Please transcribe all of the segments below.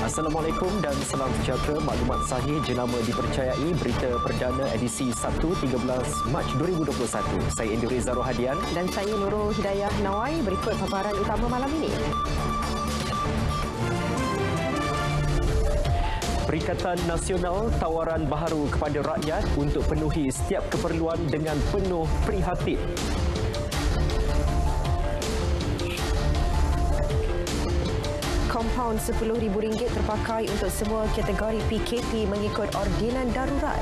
Assalamualaikum dan salam sejahtera. Maklumat sahih jenama dipercayai berita perdana edisi 1-13 Mac 2021. Saya Indri Reza Rohadian dan saya Nurul Hidayah Nawai. Berikut paparan utama malam ini. Perikatan Nasional tawaran baharu kepada rakyat untuk penuhi setiap keperluan dengan penuh prihatin. Kompaun RM10,000 terpakai untuk semua kategori PKP mengikut ordinan darurat.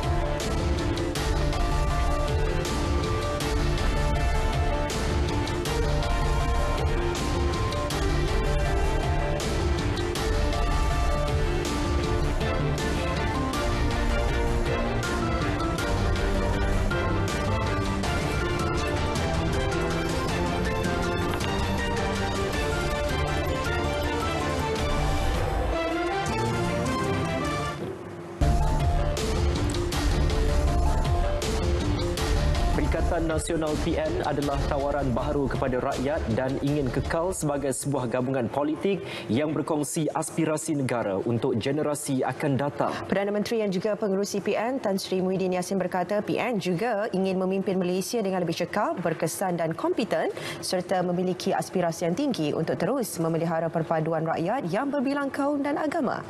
Perikatan Nasional PN adalah tawaran baharu kepada rakyat dan ingin kekal sebagai sebuah gabungan politik yang berkongsi aspirasi negara untuk generasi akan datang. Perdana Menteri yang juga pengerusi PN Tan Sri Muhyiddin Yassin berkata PN juga ingin memimpin Malaysia dengan lebih cekap, berkesan dan kompeten serta memiliki aspirasi yang tinggi untuk terus memelihara perpaduan rakyat yang berbilang kaum dan agama.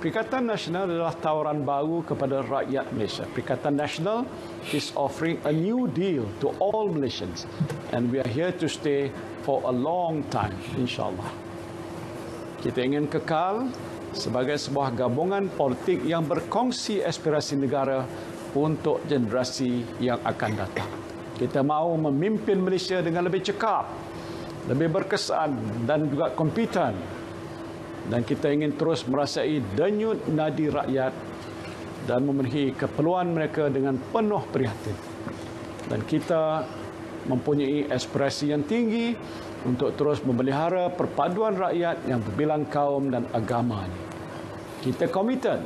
Perikatan Nasional adalah tawaran baru kepada rakyat Malaysia. Perikatan Nasional is offering a new deal to all Malaysians and we are here to stay for a long time, insyaAllah. Kita ingin kekal sebagai sebuah gabungan politik yang berkongsi aspirasi negara untuk generasi yang akan datang. Kita mahu memimpin Malaysia dengan lebih cekap, lebih berkesan dan juga kompeten. Dan kita ingin terus merasai denyut nadi rakyat dan memenuhi keperluan mereka dengan penuh prihatin. Dan kita mempunyai aspirasi yang tinggi untuk terus memelihara perpaduan rakyat yang berbilang kaum dan agama. Kita komited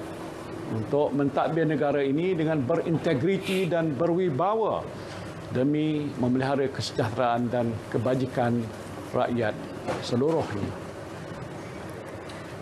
untuk mentadbir negara ini dengan berintegriti dan berwibawa demi memelihara kesejahteraan dan kebajikan rakyat seluruhnya.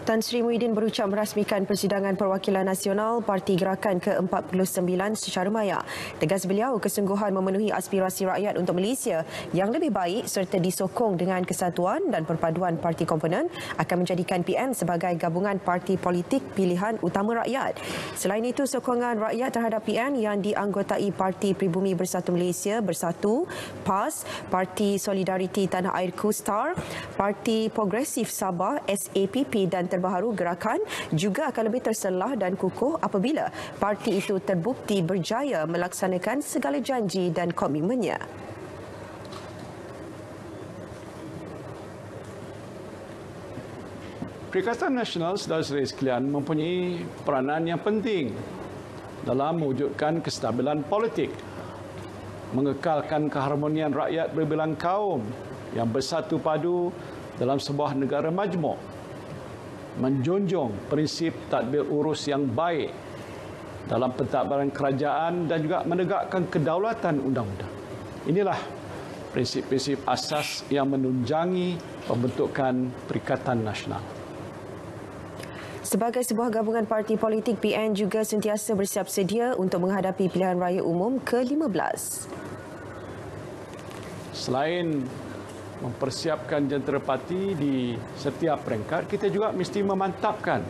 Tan Sri Muhyiddin berucap merasmikan Persidangan Perwakilan Nasional Parti Gerakan ke-49 secara maya. Tegas beliau, kesungguhan memenuhi aspirasi rakyat untuk Malaysia yang lebih baik serta disokong dengan kesatuan dan perpaduan parti komponen akan menjadikan PN sebagai gabungan parti politik pilihan utama rakyat. Selain itu, sokongan rakyat terhadap PN yang dianggotai Parti Pribumi Bersatu Malaysia Bersatu, PAS, Parti Solidariti Tanah Air KUSTAR, Parti Progresif Sabah SAPP dan terbaharu Gerakan juga akan lebih terselah dan kukuh apabila parti itu terbukti berjaya melaksanakan segala janji dan komitmennya. Perikatan Nasional, saudara-saudari sekalian, mempunyai peranan yang penting dalam mewujudkan kestabilan politik, mengekalkan keharmonian rakyat berbilang kaum yang bersatu padu dalam sebuah negara majmuk, menjunjung prinsip tadbir urus yang baik dalam pentadbiran kerajaan dan juga menegakkan kedaulatan undang-undang. Inilah prinsip-prinsip asas yang menunjangi pembentukan Perikatan Nasional. Sebagai sebuah gabungan parti politik, PN juga sentiasa bersiap sedia untuk menghadapi pilihan raya umum ke-15. Selain mempersiapkan jentera-parti di setiap peringkat, kita juga mesti memantapkan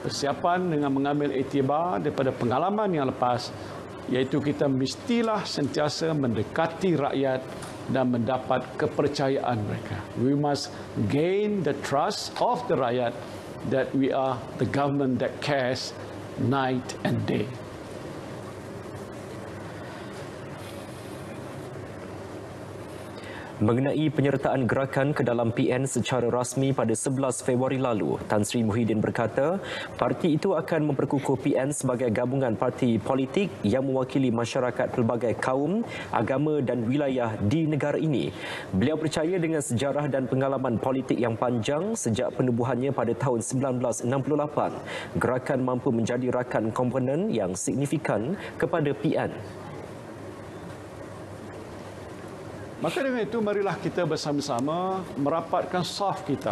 persiapan dengan mengambil iktibar daripada pengalaman yang lepas, iaitu kita mestilah sentiasa mendekati rakyat dan mendapat kepercayaan mereka. We must gain the trust of the rakyat that we are the government that cares night and day. Mengenai penyertaan gerakan ke dalam PN secara rasmi pada 11 Februari lalu, Tan Sri Muhyiddin berkata, parti itu akan memperkukuh PN sebagai gabungan parti politik yang mewakili masyarakat pelbagai kaum, agama dan wilayah di negara ini. Beliau percaya dengan sejarah dan pengalaman politik yang panjang sejak penubuhannya pada tahun 1968, gerakan mampu menjadi rakan komponen yang signifikan kepada PN. Maka dengan itu, marilah kita bersama-sama merapatkan saf kita,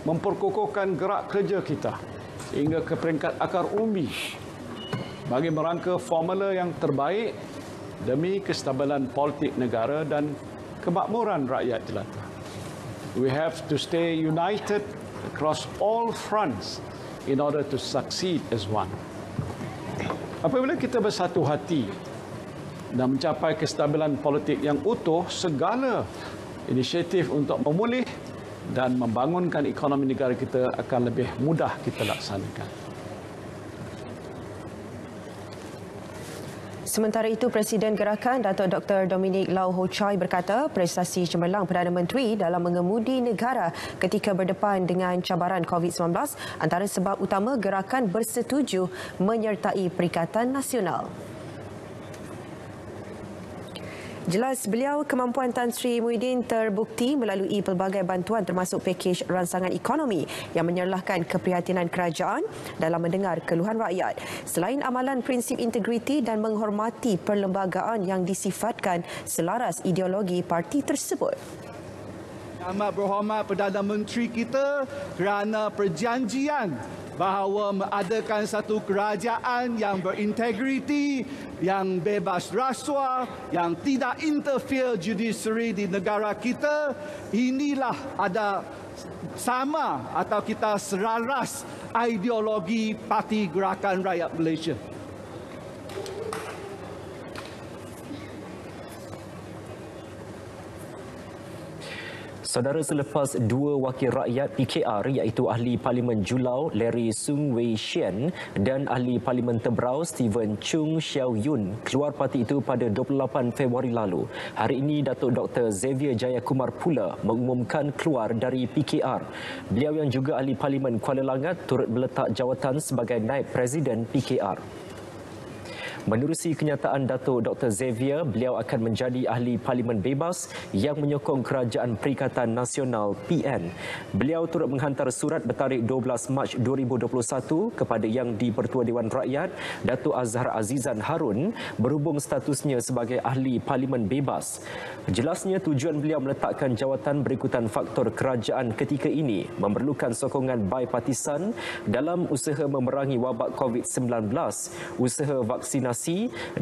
memperkukuhkan gerak kerja kita hingga ke peringkat akar umbi bagi merangka formula yang terbaik demi kestabilan politik negara dan kemakmuran rakyat jelata. We have to stay united across all fronts in order to succeed as one. Apabila kita bersatu hati dan mencapai kestabilan politik yang utuh, segala inisiatif untuk memulih dan membangunkan ekonomi negara kita akan lebih mudah kita laksanakan. Sementara itu, Presiden Gerakan Datuk Dr. Dominic Lau Ho Chai berkata prestasi cemerlang Perdana Menteri dalam mengemudi negara ketika berdepan dengan cabaran COVID-19 antara sebab utama gerakan bersetuju menyertai Perikatan Nasional. Jelas beliau, kemampuan Tan Sri Muhyiddin terbukti melalui pelbagai bantuan termasuk pakej ransangan ekonomi yang menyerlahkan keprihatinan kerajaan dalam mendengar keluhan rakyat. Selain amalan prinsip integriti dan menghormati perlembagaan yang disifatkan selaras ideologi parti tersebut. Amat berhormat Perdana Menteri kita kerana perjanjian bahawa mengadakan satu kerajaan yang berintegriti, yang bebas rasuah, yang tidak interfere judiciary di negara kita. Inilah ada sama atau kita selaras ideologi Parti Gerakan Rakyat Malaysia. Saudara, selepas dua wakil rakyat PKR iaitu Ahli Parlimen Julau Larry Sung Wei Shen dan Ahli Parlimen Tebrau Stephen Chung Xiao Yun keluar parti itu pada 28 Februari lalu, hari ini Datuk Dr. Xavier Jayakumar pula mengumumkan keluar dari PKR. Beliau yang juga Ahli Parlimen Kuala Langat turut meletak jawatan sebagai Naib Presiden PKR. Menerusi kenyataan Datuk Dr. Xavier, beliau akan menjadi ahli parlimen bebas yang menyokong Kerajaan Perikatan Nasional PN. Beliau turut menghantar surat bertarikh 12 Mac 2021 kepada Yang di-Pertua Dewan Rakyat, Datuk Azhar Azizan Harun, berhubung statusnya sebagai ahli parlimen bebas. Jelasnya tujuan beliau meletakkan jawatan berikutan faktor kerajaan ketika ini memerlukan sokongan bipartisan dalam usaha memerangi wabak COVID-19, usaha vaksinasi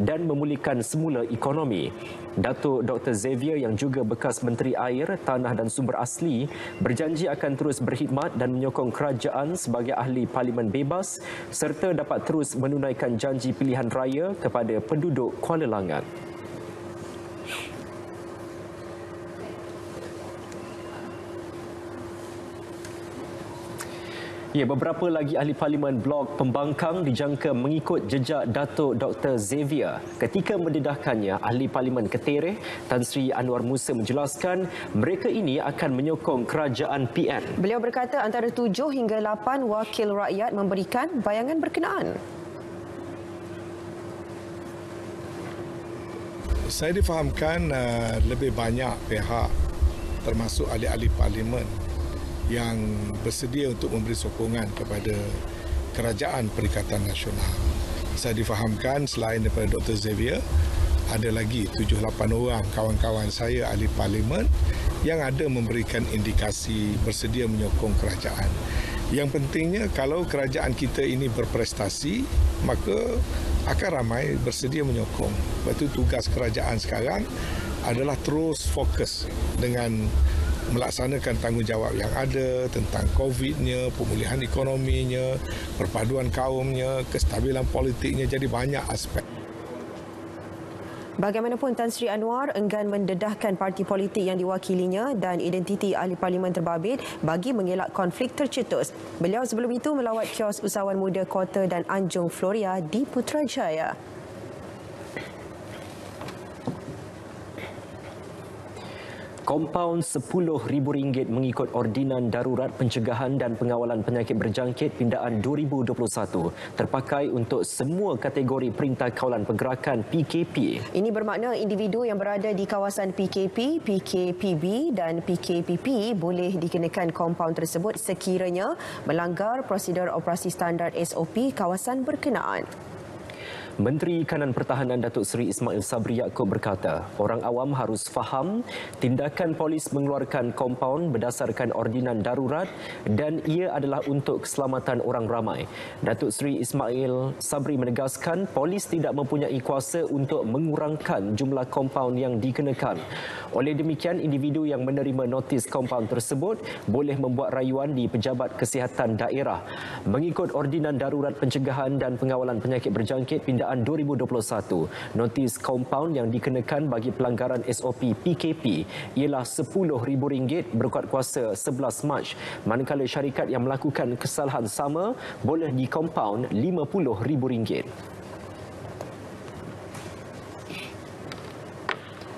dan memulihkan semula ekonomi. Datuk Dr. Xavier yang juga bekas Menteri Air, Tanah dan Sumber Asli berjanji akan terus berkhidmat dan menyokong kerajaan sebagai ahli parlimen bebas serta dapat terus menunaikan janji pilihan raya kepada penduduk Kuala Langat. Ya, beberapa lagi ahli parlimen blok pembangkang dijangka mengikut jejak Datuk Dr. Xavier. Ketika mendedahkannya, ahli parlimen Ketereh Tan Sri Anwar Musa menjelaskan mereka ini akan menyokong kerajaan PN. Beliau berkata antara 7 hingga 8 wakil rakyat memberikan bayangan berkenaan. Saya difahamkan lebih banyak pihak termasuk ahli-ahli parlimen yang bersedia untuk memberi sokongan kepada Kerajaan Perikatan Nasional. Saya difahamkan selain daripada Dr. Xavier, ada lagi 7-8 orang kawan-kawan saya ahli parlimen yang ada memberikan indikasi bersedia menyokong kerajaan. Yang pentingnya kalau kerajaan kita ini berprestasi, maka akan ramai bersedia menyokong. Sebab itu tugas kerajaan sekarang adalah terus fokus dengan melaksanakan tanggungjawab yang ada tentang COVID-nya, pemulihan ekonominya, perpaduan kaumnya, kestabilan politiknya, jadi banyak aspek. Bagaimanapun, Tan Sri Anwar enggan mendedahkan parti politik yang diwakilinya dan identiti ahli parlimen terbabit bagi mengelak konflik tercetus. Beliau sebelum itu melawat kios usahawan muda Kota dan Anjung Floria di Putrajaya. Kompaun RM10,000 mengikut Ordinan Darurat Pencegahan dan Pengawalan Penyakit Berjangkit Pindaan 2021 terpakai untuk semua kategori Perintah Kawalan Pergerakan PKP. Ini bermakna individu yang berada di kawasan PKP, PKPB dan PKPP boleh dikenakan kompaun tersebut sekiranya melanggar prosedur operasi standard SOP kawasan berkenaan. Menteri Kanan Pertahanan Datuk Seri Ismail Sabri Yaakob berkata, orang awam harus faham tindakan polis mengeluarkan kompaun berdasarkan ordinan darurat dan ia adalah untuk keselamatan orang ramai. Datuk Seri Ismail Sabri menegaskan polis tidak mempunyai kuasa untuk mengurangkan jumlah kompaun yang dikenakan. Oleh demikian, individu yang menerima notis kompaun tersebut boleh membuat rayuan di pejabat kesihatan daerah. Mengikut ordinan darurat pencegahan dan pengawalan penyakit berjangkit pindaan 2021, notis kompaun yang dikenakan bagi pelanggaran SOP PKP ialah RM10,000 berkuat kuasa 11 Mac, manakala syarikat yang melakukan kesalahan sama boleh dikompaun RM50,000.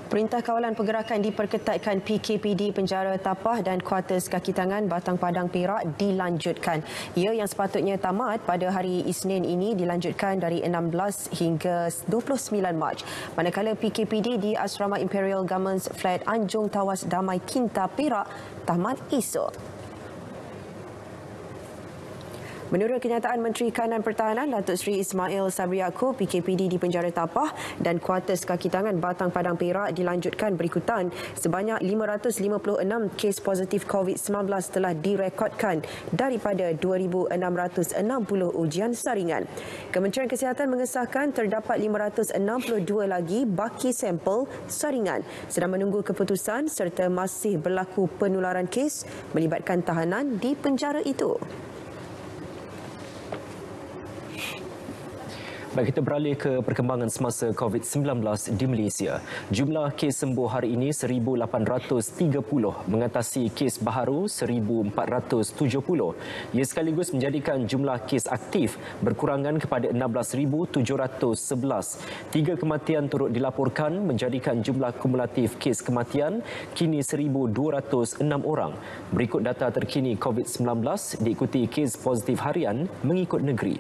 Perintah Kawalan Pergerakan diperketatkan PKPD Penjara Tapah dan Kuartus Kaki Tangan Batang Padang Perak dilanjutkan. Ia yang sepatutnya tamat pada hari Isnin ini dilanjutkan dari 16 hingga 29 Mac. Manakala PKPD di Asrama Imperial Government Flat Anjung Tawas Damai Kinta Perak tamat esok. Menurut kenyataan Menteri Kanan Pertahanan Datuk Seri Ismail Sabri Yaakob, PKPD di Penjara Tapah dan Kuartus Kaki Tangan Batang Padang Perak dilanjutkan berikutan. Sebanyak 556 kes positif COVID-19 telah direkodkan daripada 2,660 ujian saringan. Kementerian Kesihatan mengesahkan terdapat 562 lagi baki sampel saringan sedang menunggu keputusan serta masih berlaku penularan kes melibatkan tahanan di penjara itu. Baik, kita beralih ke perkembangan semasa COVID-19 di Malaysia. Jumlah kes sembuh hari ini 1,830 mengatasi kes baharu 1,470. Ia sekaligus menjadikan jumlah kes aktif berkurangan kepada 16,711. 3 kematian turut dilaporkan menjadikan jumlah kumulatif kes kematian kini 1,206 orang. Berikut data terkini COVID-19 diikuti kes positif harian mengikut negeri.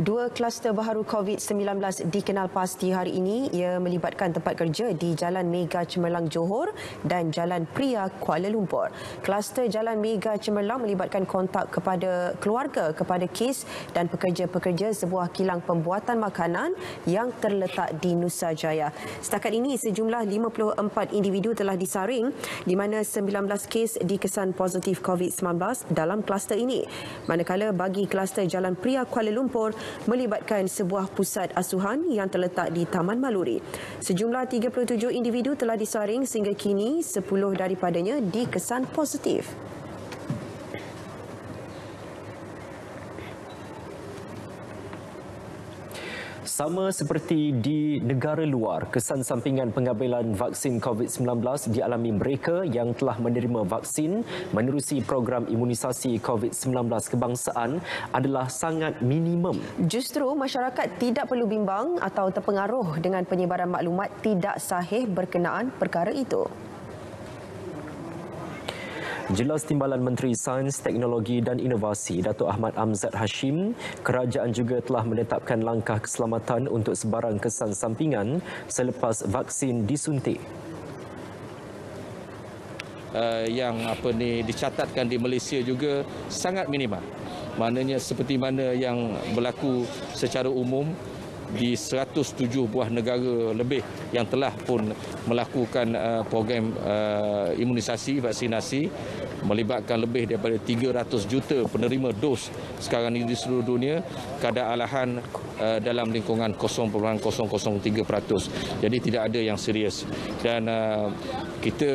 Dua kluster baharu COVID-19 dikenal pasti hari ini. Ia melibatkan tempat kerja di Jalan Mega Cemerlang Johor dan Jalan Pria Kuala Lumpur. Kluster Jalan Mega Cemerlang melibatkan kontak kepada keluarga kepada kes dan pekerja-pekerja sebuah kilang pembuatan makanan yang terletak di Nusa Jaya. Setakat ini sejumlah 54 individu telah disaring di mana 19 kes dikesan positif COVID-19 dalam kluster ini. Manakala bagi kluster Jalan Pria Kuala Lumpur melibatkan sebuah pusat asuhan yang terletak di Taman Maluri. Sejumlah 37 individu telah disaring sehingga kini 10 daripadanya dikesan positif. Sama seperti di negara luar, kesan sampingan pengambilan vaksin COVID-19 dialami mereka yang telah menerima vaksin menerusi program imunisasi COVID-19 kebangsaan adalah sangat minimum. Justru masyarakat tidak perlu bimbang atau terpengaruh dengan penyebaran maklumat tidak sahih berkenaan perkara itu. Jelas Timbalan Menteri Sains, Teknologi dan Inovasi Datuk Ahmad Amzad Hashim, kerajaan juga telah menetapkan langkah keselamatan untuk sebarang kesan sampingan selepas vaksin disuntik. Yang dicatatkan di Malaysia juga sangat minimal. Maknanya seperti mana yang berlaku secara umum di 107 buah negara lebih yang telah pun melakukan program imunisasi, vaksinasi melibatkan lebih daripada 300 juta penerima dos sekarang ini di seluruh dunia, kadar alahan dalam lingkungan 0.003%. Jadi tidak ada yang serius. Dan kita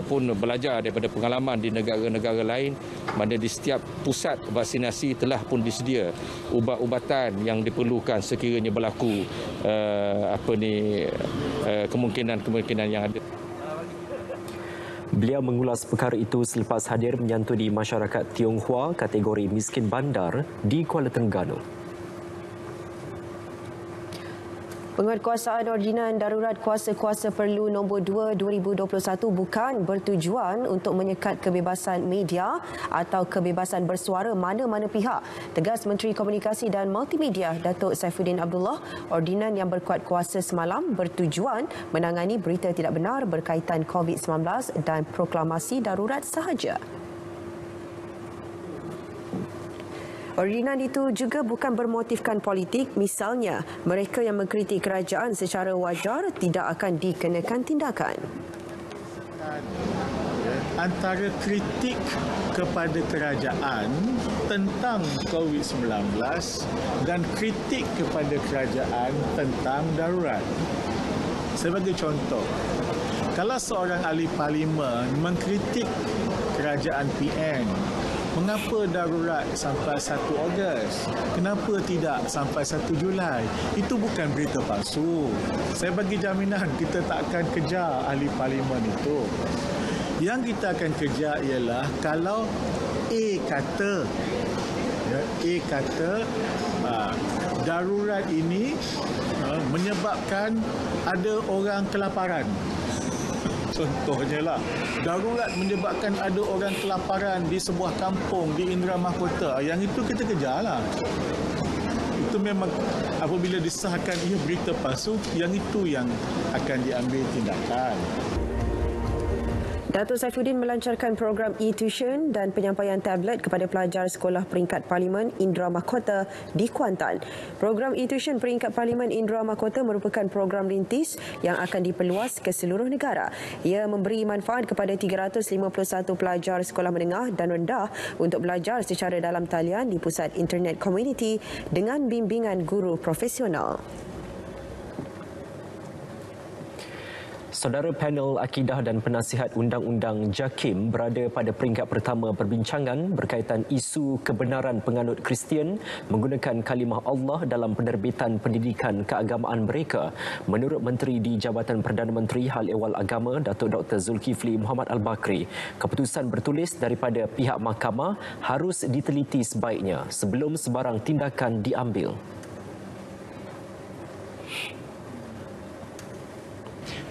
pun belajar daripada pengalaman di negara-negara lain, mana di setiap pusat vaksinasi telah pun disedia ubat-ubatan yang diperlukan sekiranya berlaku kemungkinan-kemungkinan yang ada. Beliau mengulas perkara itu selepas hadir menyantuni masyarakat Tionghoa kategori miskin bandar di Kuala Terengganu. Penguatkuasaan Ordinan Darurat Kuasa-Kuasa Perlu Nombor 2 2021 bukan bertujuan untuk menyekat kebebasan media atau kebebasan bersuara mana-mana pihak. Tegas Menteri Komunikasi dan Multimedia Datuk Saifuddin Abdullah, ordinan yang berkuat kuasa semalam bertujuan menangani berita tidak benar berkaitan COVID-19 dan proklamasi darurat sahaja. Ordinan itu juga bukan bermotifkan politik, misalnya mereka yang mengkritik kerajaan secara wajar tidak akan dikenakan tindakan. Antara kritik kepada kerajaan tentang COVID-19 dan kritik kepada kerajaan tentang darurat. Sebagai contoh, kalau seorang ahli parlimen mengkritik kerajaan PN, mengapa darurat sampai 1 Ogos? Kenapa tidak sampai 1 Julai? Itu bukan berita palsu. Saya bagi jaminan kita tak akan kejar ahli parlimen itu. Yang kita akan kejar ialah kalau A kata darurat ini menyebabkan ada orang kelaparan. Contohnya lah, darurat menyebabkan ada orang kelaparan di sebuah kampung di Indra Mahkota. Yang itu kita kejarlah. Itu memang apabila disahkan ia berita palsu, yang itu yang akan diambil tindakan. Datuk Saifuddin melancarkan program e-tuition dan penyampaian tablet kepada pelajar Sekolah Peringkat Parlimen Indra Mahkota di Kuantan. Program e-tuition Peringkat Parlimen Indra Mahkota merupakan program rintis yang akan diperluas ke seluruh negara. Ia memberi manfaat kepada 351 pelajar sekolah menengah dan rendah untuk belajar secara dalam talian di pusat internet komuniti dengan bimbingan guru profesional. Saudara panel Akidah dan Penasihat Undang-Undang JAKIM berada pada peringkat pertama perbincangan berkaitan isu kebenaran penganut Kristian menggunakan kalimah Allah dalam penerbitan pendidikan keagamaan mereka. Menurut Menteri di Jabatan Perdana Menteri Hal Ehwal Agama Datuk Dr. Zulkifli Muhammad Al-Bakri, keputusan bertulis daripada pihak mahkamah harus diteliti sebaiknya sebelum sebarang tindakan diambil.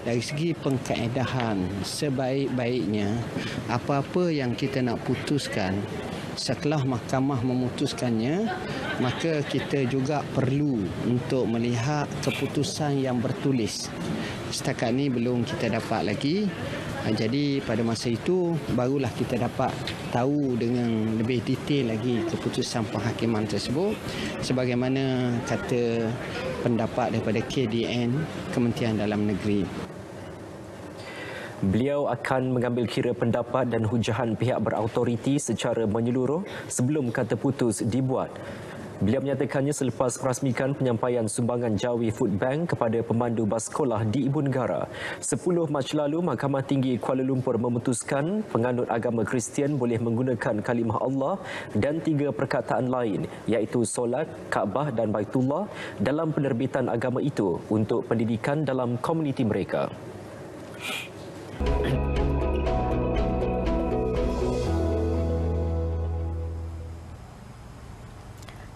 Dari segi pengkaedahan, sebaik-baiknya apa-apa yang kita nak putuskan setelah mahkamah memutuskannya, maka kita juga perlu untuk melihat keputusan yang bertulis. Setakat ini belum kita dapat lagi. Jadi pada masa itu barulah kita dapat tahu dengan lebih detail lagi keputusan penghakiman tersebut, sebagaimana kata pendapat daripada KDN, Kementerian Dalam Negeri. Beliau akan mengambil kira pendapat dan hujahan pihak berautoriti secara menyeluruh sebelum kata putus dibuat. Beliau menyatakannya selepas merasmikan penyampaian sumbangan Jawi Food Bank kepada pemandu bas sekolah di Ibu Negara. 10 Mac lalu, Mahkamah Tinggi Kuala Lumpur memutuskan penganut agama Kristian boleh menggunakan kalimah Allah dan 3 perkataan lain iaitu solat, Kaabah dan Baitullah dalam penerbitan agama itu untuk pendidikan dalam komuniti mereka.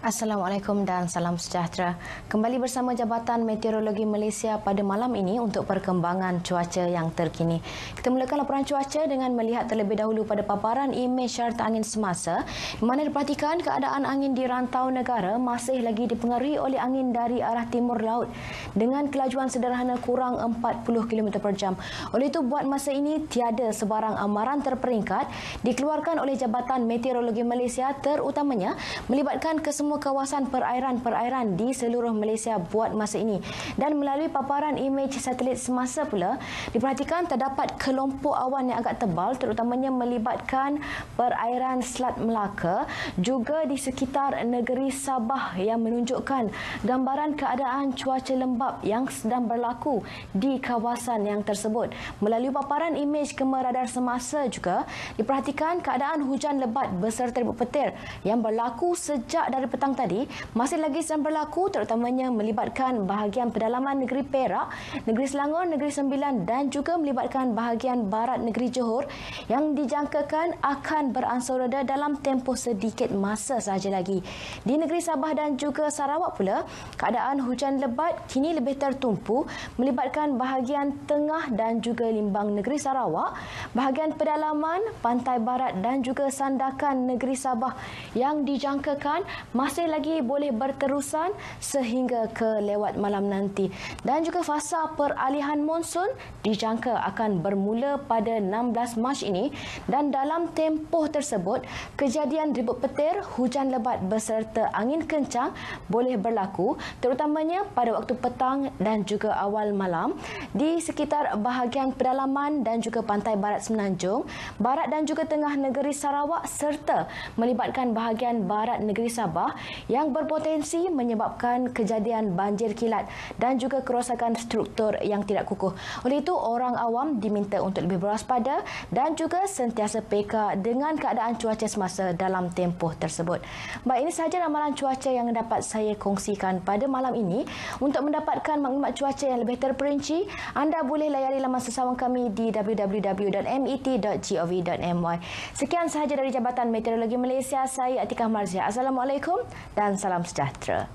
Assalamualaikum dan salam sejahtera. Kembali bersama Jabatan Meteorologi Malaysia pada malam ini untuk perkembangan cuaca yang terkini. Kita mulakan laporan cuaca dengan melihat terlebih dahulu pada paparan imej syarta angin semasa, di mana diperhatikan keadaan angin di rantau negara masih lagi dipengaruhi oleh angin dari arah timur laut dengan kelajuan sederhana kurang 40 km per jam. Oleh itu, buat masa ini tiada sebarang amaran terperingkat dikeluarkan oleh Jabatan Meteorologi Malaysia, terutamanya melibatkan kesemua kawasan perairan-perairan di seluruh Malaysia buat masa ini. Dan melalui paparan imej satelit semasa pula, diperhatikan terdapat kelompok awan yang agak tebal, terutamanya melibatkan perairan Selat Melaka, juga di sekitar negeri Sabah, yang menunjukkan gambaran keadaan cuaca lembap yang sedang berlaku di kawasan yang tersebut. Melalui paparan imej kema radar semasa juga, diperhatikan keadaan hujan lebat beserta ribut petir yang berlaku sejak dari petang petang tadi masih lagi sedang berlaku, terutamanya melibatkan bahagian pedalaman negeri Perak, negeri Selangor, negeri Sembilan dan juga melibatkan bahagian barat negeri Johor yang dijangkakan akan beransur reda dalam tempoh sedikit masa sahaja lagi. Di negeri Sabah dan juga Sarawak pula, keadaan hujan lebat kini lebih tertumpu melibatkan bahagian tengah dan juga limbang negeri Sarawak, bahagian pedalaman, pantai barat dan juga sandakan negeri Sabah yang dijangkakan masih lagi boleh berterusan sehingga ke lewat malam nanti. Dan juga fasa peralihan monsun dijangka akan bermula pada 16 Mac ini dan dalam tempoh tersebut kejadian ribut petir, hujan lebat beserta angin kencang boleh berlaku terutamanya pada waktu petang dan juga awal malam di sekitar bahagian pedalaman dan juga pantai barat Semenanjung, barat dan juga tengah negeri Sarawak serta melibatkan bahagian barat negeri Sabah yang berpotensi menyebabkan kejadian banjir kilat dan juga kerosakan struktur yang tidak kukuh. Oleh itu, orang awam diminta untuk lebih berwaspada dan juga sentiasa peka dengan keadaan cuaca semasa dalam tempoh tersebut. Baik, ini sahaja ramalan cuaca yang dapat saya kongsikan pada malam ini. Untuk mendapatkan maklumat cuaca yang lebih terperinci, anda boleh layari laman sesawang kami di www.met.gov.my. Sekian sahaja dari Jabatan Meteorologi Malaysia. Saya Atikah Marzia. Assalamualaikum dan salam sejahtera.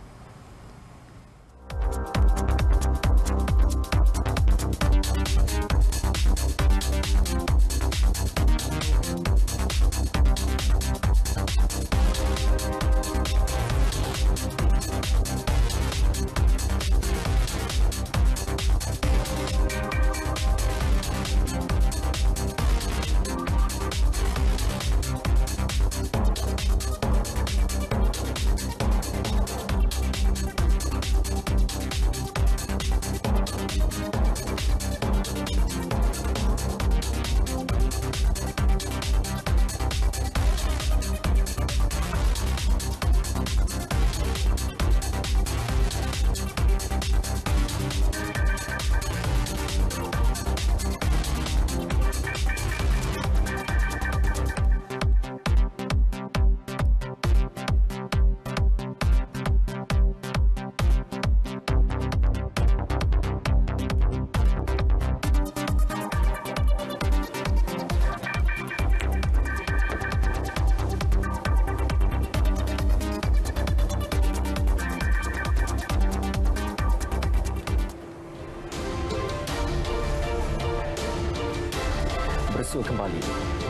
Kembali.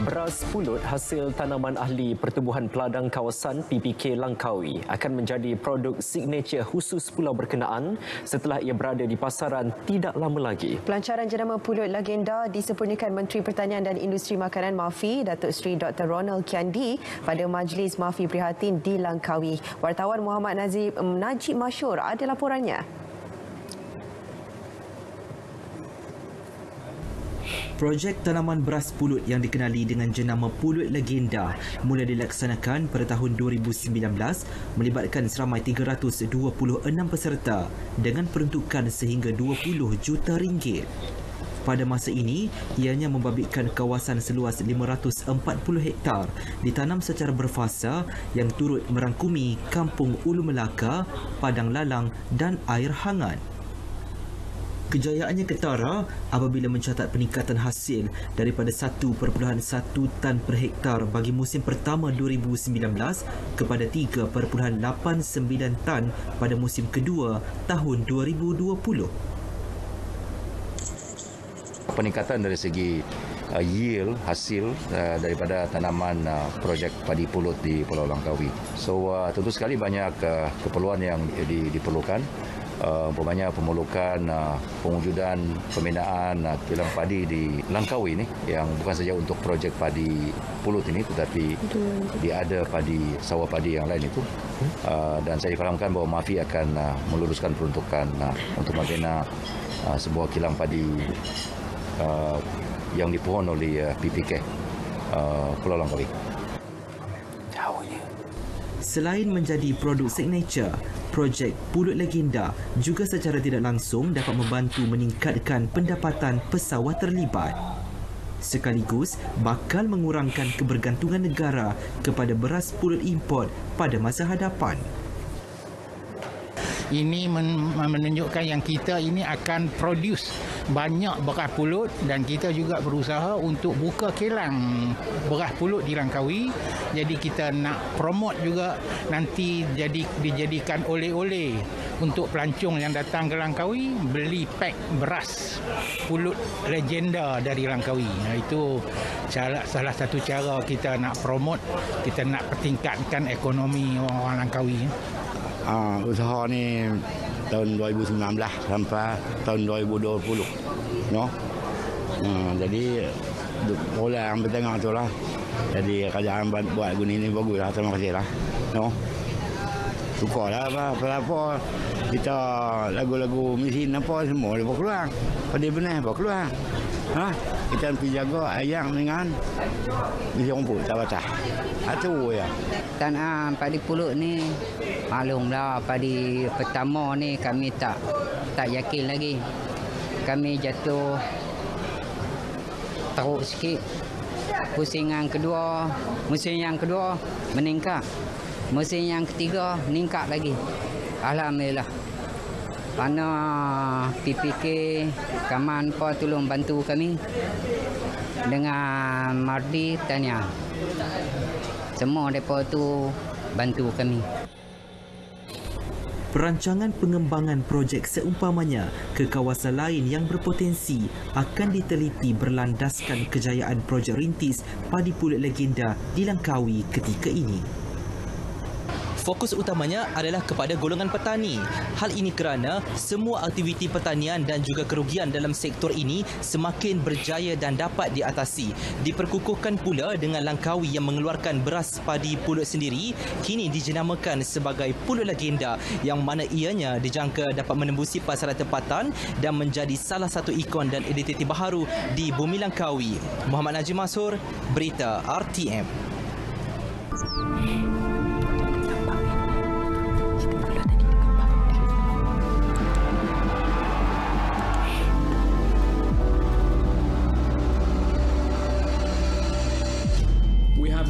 Beras pulut hasil tanaman ahli pertubuhan peladang kawasan PPK Langkawi akan menjadi produk signature khusus pulau berkenaan setelah ia berada di pasaran tidak lama lagi. Pelancaran jenama pulut legenda disempurnakan Menteri Pertanian dan Industri Makanan MAFI Datuk Seri Dr. Ronald Kiandi pada Majlis MAFI Prihatin di Langkawi. Wartawan Muhammad Najib Masyur ada laporannya. Projek tanaman beras pulut yang dikenali dengan jenama Pulut Legenda mula dilaksanakan pada tahun 2019 melibatkan seramai 326 peserta dengan peruntukan sehingga 20 juta ringgit. Pada masa ini, ianya membabitkan kawasan seluas 540 hektar ditanam secara berfasa yang turut merangkumi Kampung Ulu Melaka, Padang Lalang dan Air Hangat. Kejayaannya ketara apabila mencatat peningkatan hasil daripada 1.1 tan per hektar bagi musim pertama 2019 kepada 3.89 tan pada musim kedua tahun 2020. Peningkatan dari segi yield hasil daripada tanaman projek padi pulut di Pulau Langkawi. So tentu sekali banyak keperluan yang diperlukan. Umpamanya pemelukan pengujudan pembinaan kilang padi di Langkawi ini yang bukan saja untuk projek padi pulut ini tetapi dia ada padi sawah padi yang lain itu dan saya difahamkan bahawa MAFI akan meluluskan peruntukan untuk membina sebuah kilang padi yang dipohon oleh PPK Pulau Langkawi. Selain menjadi produk signature, projek Pulut Legenda juga secara tidak langsung dapat membantu meningkatkan pendapatan pesawat terlibat. Sekaligus bakal mengurangkan kebergantungan negara kepada beras pulut import pada masa hadapan. Ini menunjukkan yang kita ini akan produce banyak beras pulut dan kita juga berusaha untuk buka kilang beras pulut di Langkawi. Jadi kita nak promote juga nanti dijadikan oleh-oleh untuk pelancong yang datang ke Langkawi beli pack beras pulut legenda dari Langkawi. Itu salah satu cara kita nak promote, kita nak pertingkatkan ekonomi orang Langkawi. Usaha ni tahun 2019 sampai tahun 2020, no. Jadi boleh ambil tengok tu lah. Jadi kerajaan buat guni ni bagus lah, terima kasih lah, no. Suka lah apa kita lagu-lagu mesin apa semua dia keluar. Pada benar apa keluar. Kita pergi jaga ayam dengan mesin rumput tak patah. Itu ya. Tanah padi pulut ni maklumlah padi pertama ni kami tak yakin lagi. Kami jatuh teruk sikit. Musim yang kedua meningkat. Musim yang ketiga meningkat lagi. Alhamdulillah. Mana PPK Kaman apa tolong bantu kami dengan Mardi Tania. Semua mereka tu bantu kami. Perancangan pengembangan projek seumpamanya ke kawasan lain yang berpotensi akan diteliti berlandaskan kejayaan projek rintis padi pulut legenda di Langkawi ketika ini. Fokus utamanya adalah kepada golongan petani. Hal ini kerana semua aktiviti pertanian dan juga kerugian dalam sektor ini semakin berjaya dan dapat diatasi. Diperkukuhkan pula dengan Langkawi yang mengeluarkan beras padi pulut sendiri, kini dijenamakan sebagai pulut legenda yang mana ianya dijangka dapat menembusi pasaran tempatan dan menjadi salah satu ikon dan identiti baharu di bumi Langkawi. Muhammad Najim Masur, Berita RTM.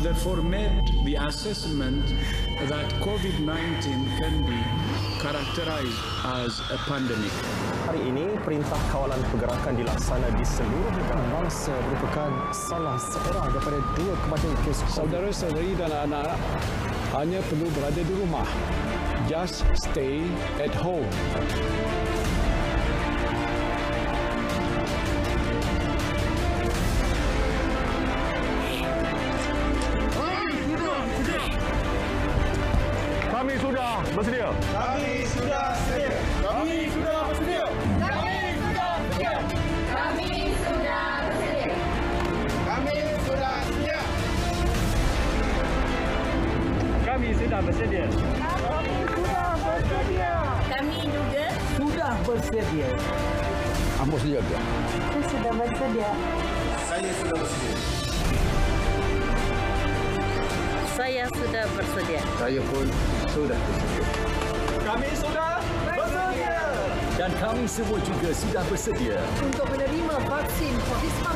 Therefore made the assessment that COVID-19 can be characterized as a pandemic. Hari ini, Perintah Kawalan Pergerakan dilaksana di seluruh negara bangsa merupakan salah seorang daripada 2 kematian kes. Saudara-saudari dan anak-anak hanya perlu berada di rumah. Just stay at home. Kami sudah bersedia. Kami sudah bersedia. Kami sudah bersedia. Kami sudah bersedia. Kami sudah bersedia. Kami sudah bersedia. Kami sudah bersedia. Kami sudah bersedia. Kami juga sudah bersedia. Ambo sedia ke? Saya sudah bersedia. Saya sudah bersedia. Saya sudah bersedia. Saya pun sudah bersedia. Kami sudah bersedia. Dan kami semua juga sudah bersedia untuk menerima vaksin COVID-19.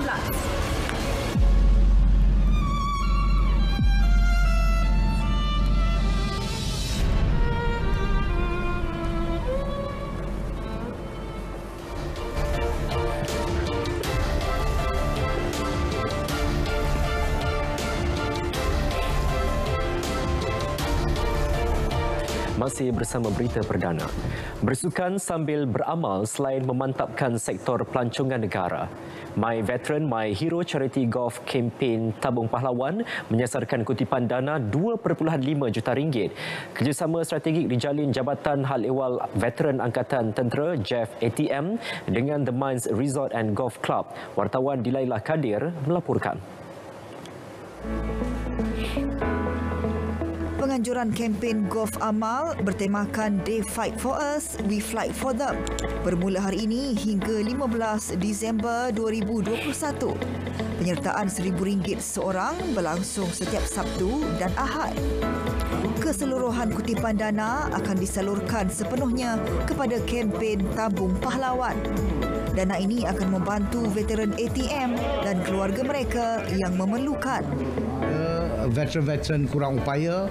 Masih bersama Berita Perdana. Bersukan sambil beramal selain memantapkan sektor pelancongan negara. My Veteran, My Hero Charity Golf Campaign Tabung Pahlawan menyasarkan kutipan dana 2.5 juta ringgit. Kerjasama strategik dijalin Jabatan Hal Ehwal Veteran Angkatan Tentera Jeff ATM dengan The Mines Resort and Golf Club. Wartawan Dilailah Kadir melaporkan. Penganjuran kempen Golf Amal bertemakan They Fight For Us, We Fight For Them bermula hari ini hingga 15 Disember 2021. Penyertaan RM1,000 seorang berlangsung setiap Sabtu dan Ahad. Keseluruhan kutipan dana akan disalurkan sepenuhnya kepada kempen Tabung Pahlawan. Dana ini akan membantu veteran ATM dan keluarga mereka yang memerlukan. Veteran-veteran kurang upaya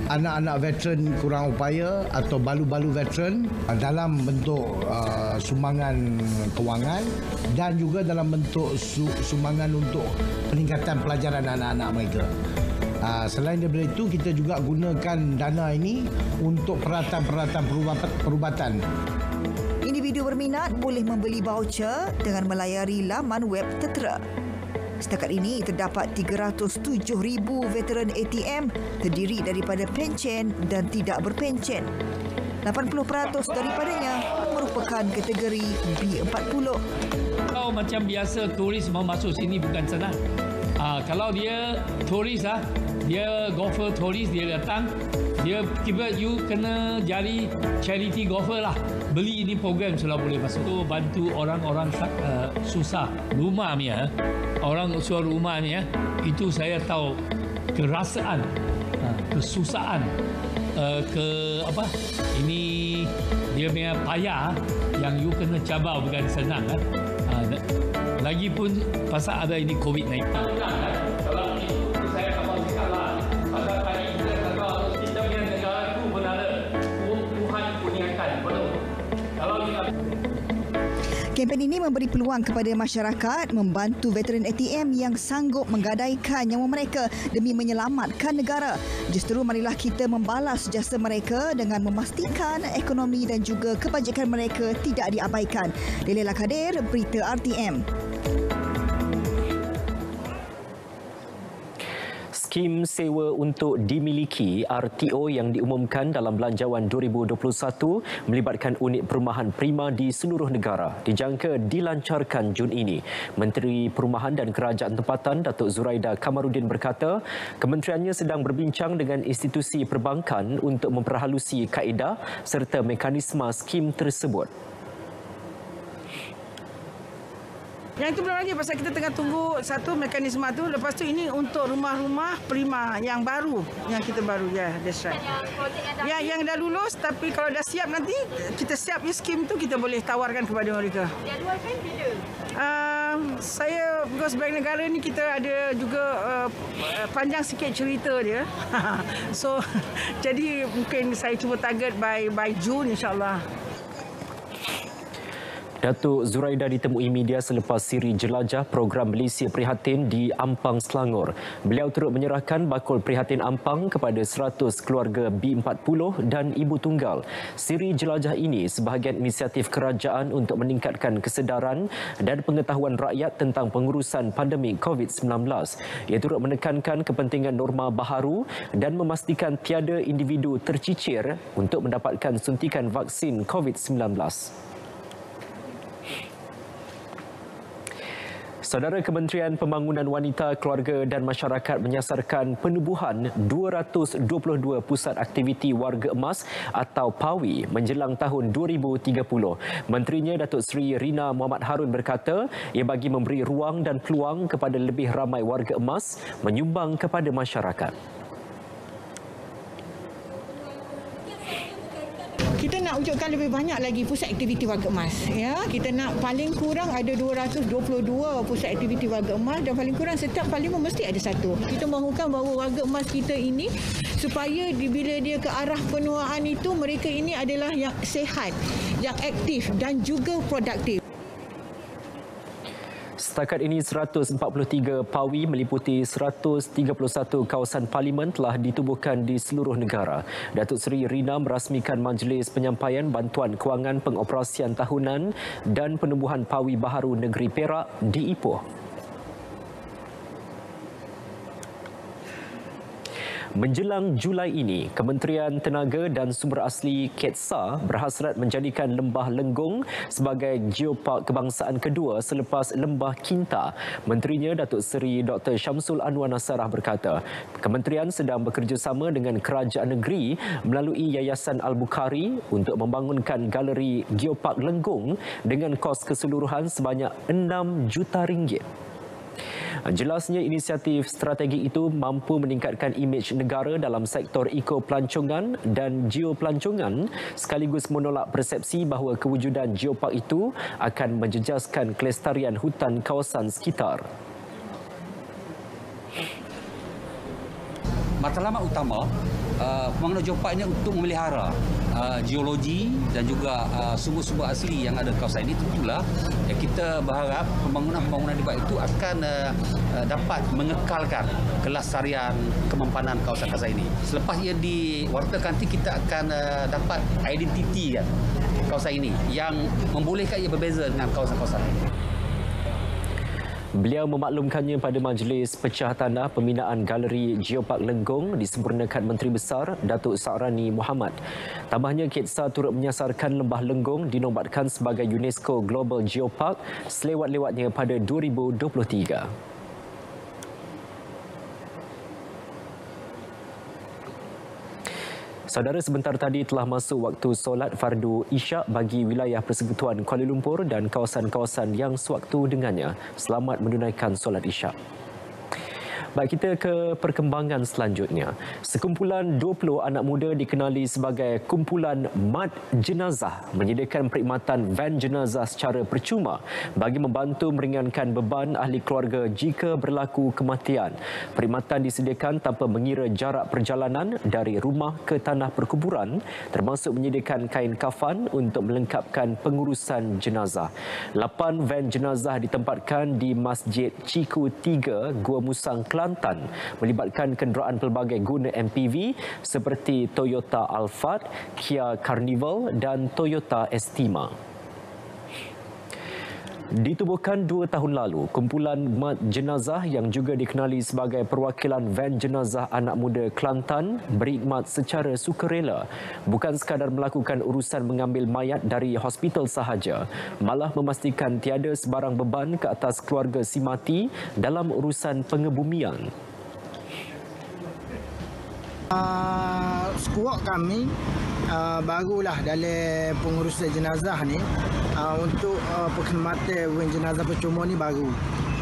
anak-anak veteran kurang upaya atau balu-balu veteran dalam bentuk sumbangan kewangan dan juga dalam bentuk sumbangan untuk peningkatan pelajaran anak-anak mereka. Selain daripada itu, kita juga gunakan dana ini untuk peralatan-peralatan perubatan. Individu berminat boleh membeli voucher dengan melayari laman web Tertera. Setakat ini terdapat 307,000 veteran ATM terdiri daripada pencen dan tidak berpencen. 80% daripadanya merupakan kategori B40. Kalau macam biasa turis mau masuk sini bukan senang. Kalau dia turis dia golfer turis, dia datang, dia tiba you kena jadi charity golfer lah. Beli ini program sudah boleh masuk. Tu bantu orang-orang susah. Rumah ni orang usaha rumah ni itu saya tahu kerasaan, kesusahan, ini dia punya payah yang you kena cabar bukan senang kan. Lagipun pasal ada ini COVID-19. Kalau itu saya akan cakap lah. Pasal tadi kita cakap kita punya negara itu benar Tuhan kurniakan betul. Kalau kita Kempen ini memberi peluang kepada masyarakat membantu veteran ATM yang sanggup menggadaikan nyawa mereka demi menyelamatkan negara. Justru marilah kita membalas jasa mereka dengan memastikan ekonomi dan juga kebajikan mereka tidak diabaikan. Leila Kadir, Berita RTM. Skim sewa untuk dimiliki RTO yang diumumkan dalam Belanjawan 2021 melibatkan unit perumahan prima di seluruh negara dijangka dilancarkan Jun ini. Menteri Perumahan dan Kerajaan Tempatan Datuk Zuraida Kamarudin berkata, kementeriannya sedang berbincang dengan institusi perbankan untuk memperhalusi kaedah serta mekanisme skim tersebut. Yang itu belum lagi pasal kita tengah tunggu satu mekanisme tu. Lepas tu ini untuk rumah-rumah prima yang baru, yang kita baru that's right. Ya, yang dah lulus tapi kalau dah siap nanti kita siap skim tu kita boleh tawarkan kepada mereka. Jadualkan bila? Saya sebagai negara ni kita ada juga panjang sikit cerita dia. So jadi mungkin saya cuba target by Jun insya-Allah. Datuk Zuraida ditemui media selepas siri jelajah program Malaysia Prihatin di Ampang, Selangor. Beliau turut menyerahkan bakul Prihatin Ampang kepada 100 keluarga B40 dan ibu tunggal. Siri jelajah ini sebahagian inisiatif kerajaan untuk meningkatkan kesedaran dan pengetahuan rakyat tentang pengurusan pandemik COVID-19. Ia turut menekankan kepentingan norma baharu dan memastikan tiada individu tercicir untuk mendapatkan suntikan vaksin COVID-19. Saudara Kementerian Pembangunan Wanita, Keluarga dan Masyarakat menyasarkan penubuhan 222 pusat aktiviti warga emas atau PAWI menjelang tahun 2030. Menterinya Datuk Seri Rina Muhammad Harun berkata, ia bagi memberi ruang dan peluang kepada lebih ramai warga emas menyumbang kepada masyarakat. Kita nak wujudkan lebih banyak lagi pusat aktiviti warga emas. Ya, kita nak paling kurang ada 222 pusat aktiviti warga emas dan paling kurang setiap parlimen mesti ada satu. Kita mahukan bahawa warga emas kita ini supaya bila dia ke arah penuaan itu mereka ini adalah yang sihat, yang aktif dan juga produktif. Setakat ini 143 PAWI meliputi 131 kawasan parlimen telah ditubuhkan di seluruh negara. Datuk Seri Rina merasmikan majlis penyampaian bantuan kewangan pengoperasian tahunan dan penubuhan PAWI baharu negeri Perak di Ipoh. Menjelang Julai ini, Kementerian Tenaga dan Sumber Asli KETSA berhasrat menjadikan Lembah Lenggong sebagai geopark kebangsaan kedua selepas Lembah Kinta. Menterinya Datuk Seri Dr. Syamsul Anwar Nasarah berkata, kementerian sedang bekerjasama dengan kerajaan negeri melalui Yayasan Al-Bukhari untuk membangunkan galeri geopark Lenggong dengan kos keseluruhan sebanyak RM6 juta. Jelasnya inisiatif strategi itu mampu meningkatkan imej negara dalam sektor eko-pelancongan dan geopelancongan sekaligus menolak persepsi bahawa kewujudan geopark itu akan menjejaskan kelestarian hutan kawasan sekitar. Matlamat utama pembangunan geopark ini untuk memelihara geologi dan juga sumber-sumber asli yang ada di kawasan ini. Tentulah kita berharap pembangunan di bawah itu akan dapat mengekalkan kelestarian kemampanan kawasan-kawasan ini. Selepas ia diwartakan, kita akan dapat identiti kawasan ini yang membolehkan ia berbeza dengan kawasan-kawasan lain. Beliau memaklumkannya pada Majlis Pecah Tanah Pembinaan Galeri Geopark Lenggong disempurnakan Menteri Besar Datuk Sa'rani Mohamad. Tambahnya, KEDSA turut menyasarkan Lembah Lenggong dinobatkan sebagai UNESCO Global Geopark selewat-lewatnya pada 2023. Saudara, sebentar tadi telah masuk waktu solat fardu Isyak bagi wilayah Persekutuan Kuala Lumpur dan kawasan-kawasan yang sewaktu dengannya. Selamat menunaikan solat Isyak. Baik, kita ke perkembangan selanjutnya. Sekumpulan 20 anak muda dikenali sebagai kumpulan Mat Jenazah menyediakan perkhidmatan van jenazah secara percuma bagi membantu meringankan beban ahli keluarga jika berlaku kematian. Perkhidmatan disediakan tanpa mengira jarak perjalanan dari rumah ke tanah perkuburan, termasuk menyediakan kain kafan untuk melengkapkan pengurusan jenazah. 8 van jenazah ditempatkan di Masjid Ciku 3, Gua Musang, Kelantan, melibatkan kenderaan pelbagai guna MPV seperti Toyota Alphard, Kia Carnival dan Toyota Estima. Ditubuhkan 2 tahun lalu, kumpulan Mat Jenazah yang juga dikenali sebagai perwakilan van jenazah anak muda Kelantan berkhidmat secara sukarela. Bukan sekadar melakukan urusan mengambil mayat dari hospital sahaja, malah memastikan tiada sebarang beban ke atas keluarga si mati dalam urusan pengebumian. Skuad kami barulah dalam pengurusan jenazah ni untuk perkhidmatan wen jenazah percuma ni baru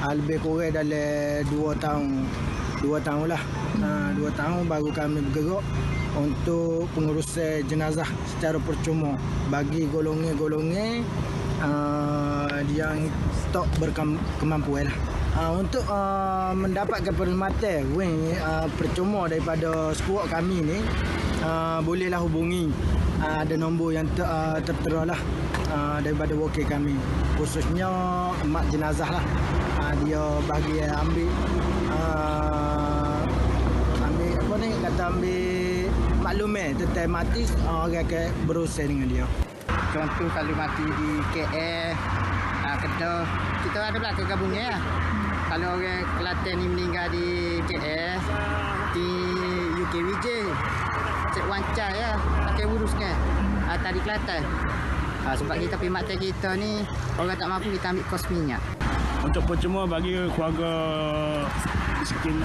lebih kurang dalam 2 tahun lah. 2 tahun baru kami bergerak untuk pengurusan jenazah secara percuma bagi golongan-golongan yang tak berkemampuan lah. Untuk mendapatkan perkhidmatan percuma daripada skuad kami ni, bolehlah hubungi, ada nombor yang tertera lah daripada wakil kami, khususnya Mat Jenazah lah. Dia bagi ambil maklumat tentang mati, orang akan berusaha dengan dia. Contoh kalau mati di KL, Kedah, kita ada belakang gabungnya. Kalau orang Kelantan ni meninggal di KL, di UKWJ, Cik Wancai ya, pakai uruskan tadi Kelantan. Sebab kita perkhidmatan kita ni, orang tak mampu kita ambil kos minyak. Untuk percuma bagi keluarga miskin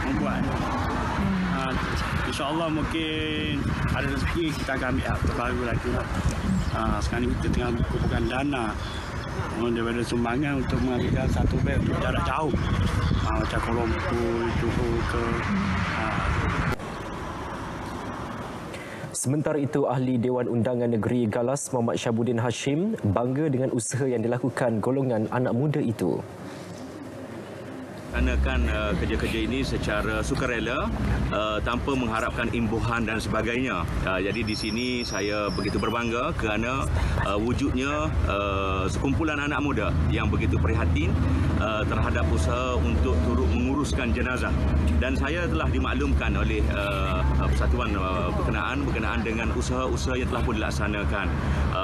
membuat. InsyaAllah mungkin ada rezeki kita akan ambil terbaru lagi. Sekarang ni kita tengah kumpulkan dana daripada sumbangan untuk mengambilkan satu beg untuk jarak jauh, macam Kuala Lumpur, Johor ke. Sementara itu, Ahli Dewan Undangan Negeri Galas Muhammad Syabuddin Hashim bangga dengan usaha yang dilakukan golongan anak muda itu. Laksanakan kerja-kerja ini secara sukarela tanpa mengharapkan imbuhan dan sebagainya. Jadi di sini saya begitu berbangga kerana wujudnya sekumpulan anak muda yang begitu prihatin terhadap usaha untuk turut menguruskan jenazah. Dan saya telah dimaklumkan oleh persatuan berkenaan dengan usaha-usaha yang telah pun dilaksanakan.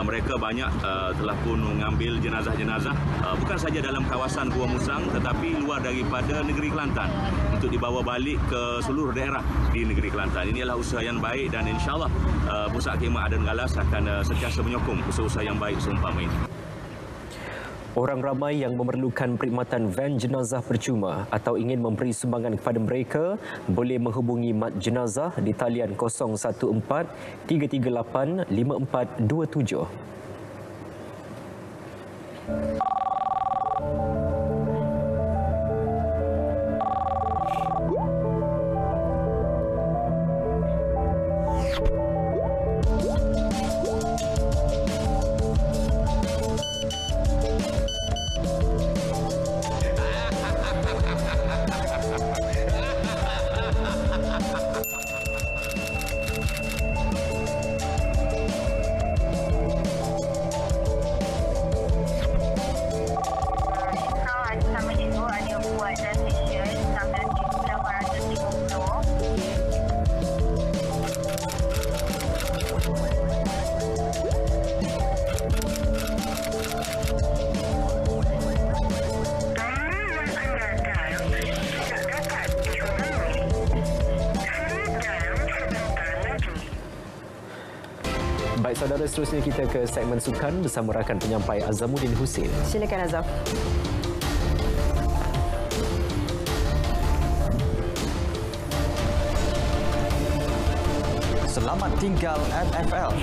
Mereka banyak telah pun mengambil jenazah-jenazah bukan saja dalam kawasan Gua Musang tetapi luar daripada negeri Kelantan untuk dibawa balik ke seluruh daerah di negeri Kelantan. Ini adalah usaha yang baik dan insya-Allah Pusat Khidmat Adan Galas akan sentiasa menyokong usaha-usaha yang baik seumpama ini. Orang ramai yang memerlukan perkhidmatan van jenazah percuma atau ingin memberi sumbangan kepada mereka boleh menghubungi Mat Jenazah di talian 014 338 5427. Baik saudara, seterusnya kita ke segmen sukan bersama rakan penyampai Azamuddin Hussein. Silakan Azam. Selamat tinggal MFL.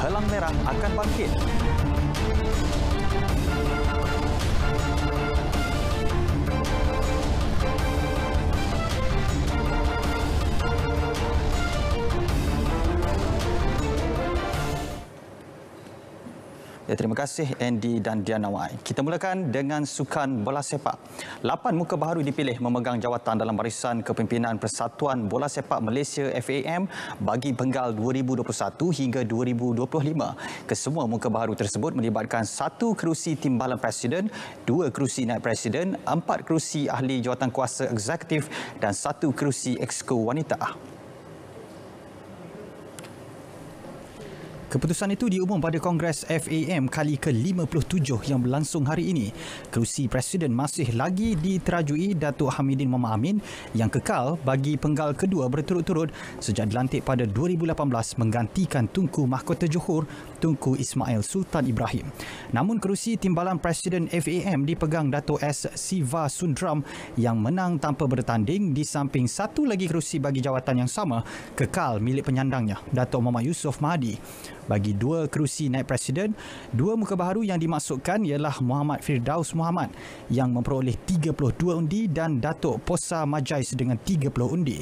Helang Merah akan bangkit. Ya, terima kasih Andy dan Diana Wai. Kita mulakan dengan sukan bola sepak. 8 muka baharu dipilih memegang jawatan dalam barisan kepimpinan Persatuan Bola Sepak Malaysia FAM bagi penggal 2021 hingga 2025. Kesemua muka baharu tersebut melibatkan 1 kerusi timbalan presiden, 2 kerusi naib presiden, 4 kerusi ahli jawatankuasa eksekutif dan 1 kerusi exco wanita. Keputusan itu diumum pada Kongres FAM kali ke-57 yang berlangsung hari ini. Kerusi Presiden masih lagi diterajui Datuk Hamidin Muhammad Amin yang kekal bagi penggal kedua berturut-turut sejak dilantik pada 2018 menggantikan Tunku Mahkota Johor, Tunku Ismail Sultan Ibrahim. Namun kerusi timbalan Presiden FAM dipegang Datuk S. Siva Sundram yang menang tanpa bertanding, di samping satu lagi kerusi bagi jawatan yang sama kekal milik penyandangnya, Datuk Muhammad Yusof Mahdi. Bagi 2 kerusi naib presiden, 2 muka baharu yang dimaksudkan ialah Muhammad Firdaus Muhammad yang memperoleh 32 undi dan Datuk Posa Majais dengan 30 undi.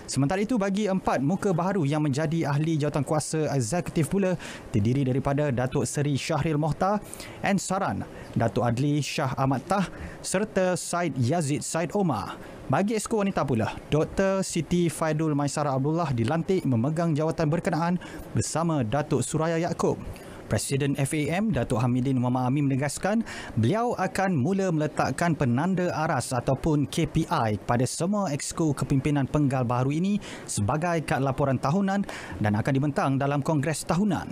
Sementara itu, bagi 4 muka baharu yang menjadi ahli jawatankuasa eksekutif pula terdiri daripada Datuk Seri Syahril Mohtar, N. Saran, Datuk Adli Shah Ahmad Tah serta Said Yazid Said Omar. Bagi exco wanita pula, Dr. Siti Faidul Maisara Abdullah dilantik memegang jawatan berkenaan bersama Datuk Suraya Yaakob. Presiden FAM, Datuk Hamidin Muhammad Amin menegaskan beliau akan mula meletakkan penanda aras ataupun KPI pada semua exco kepimpinan penggal baharu ini sebagai kad laporan tahunan dan akan dibentang dalam Kongres tahunan.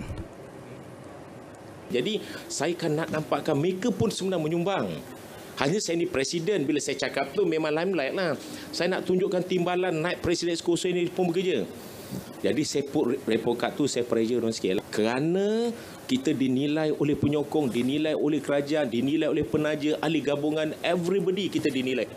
Jadi saya kan nak nampakkan mereka pun sebenarnya menyumbang. Hanya saya ni presiden, bila saya cakap tu memang limelight lah. Saya nak tunjukkan timbalan naik presiden exco ini pun bekerja. Jadi saya put report card tu, saya pressure orang sikit lah. Kerana kita dinilai oleh penyokong, dinilai oleh kerajaan, dinilai oleh penaja, ahli gabungan, everybody kita dinilai.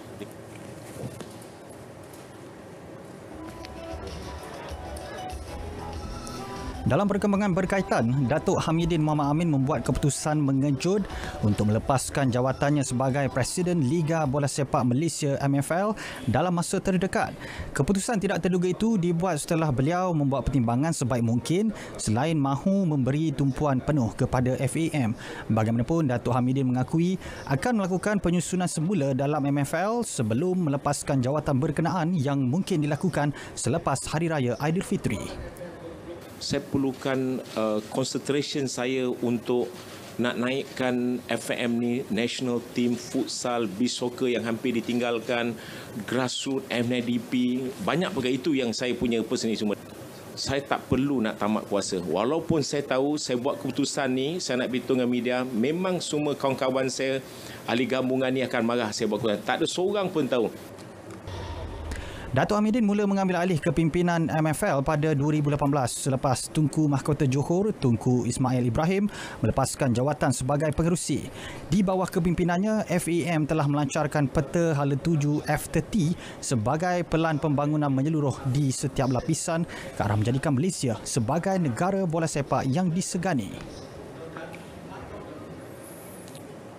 Dalam perkembangan berkaitan, Datuk Hamidin Muhammad Amin membuat keputusan mengejut untuk melepaskan jawatannya sebagai Presiden Liga Bola Sepak Malaysia MFL dalam masa terdekat. Keputusan tidak terduga itu dibuat setelah beliau membuat pertimbangan sebaik mungkin selain mahu memberi tumpuan penuh kepada FAM. Bagaimanapun, Datuk Hamidin mengakui akan melakukan penyusunan semula dalam MFL sebelum melepaskan jawatan berkenaan yang mungkin dilakukan selepas Hari Raya Aidilfitri. Saya perlukan concentration saya untuk nak naikkan FAM ni, national team futsal, beach soccer yang hampir ditinggalkan, grassroots, MNDP, banyak perkara itu yang saya punya personal semua. Saya tak perlu nak tamat kuasa. Walaupun saya tahu saya buat keputusan ni, saya nak beritahu dengan media, memang semua kawan-kawan saya, ahli gabungan ni akan marah saya buat keputusan. Tak ada seorang pun tahu. Datuk Hamidin mula mengambil alih kepimpinan MFL pada 2018 selepas Tunku Mahkota Johor, Tunku Ismail Ibrahim melepaskan jawatan sebagai pengerusi. Di bawah kepimpinannya, FAM telah melancarkan peta hala tuju F30 sebagai pelan pembangunan menyeluruh di setiap lapisan ke arah menjadikan Malaysia sebagai negara bola sepak yang disegani.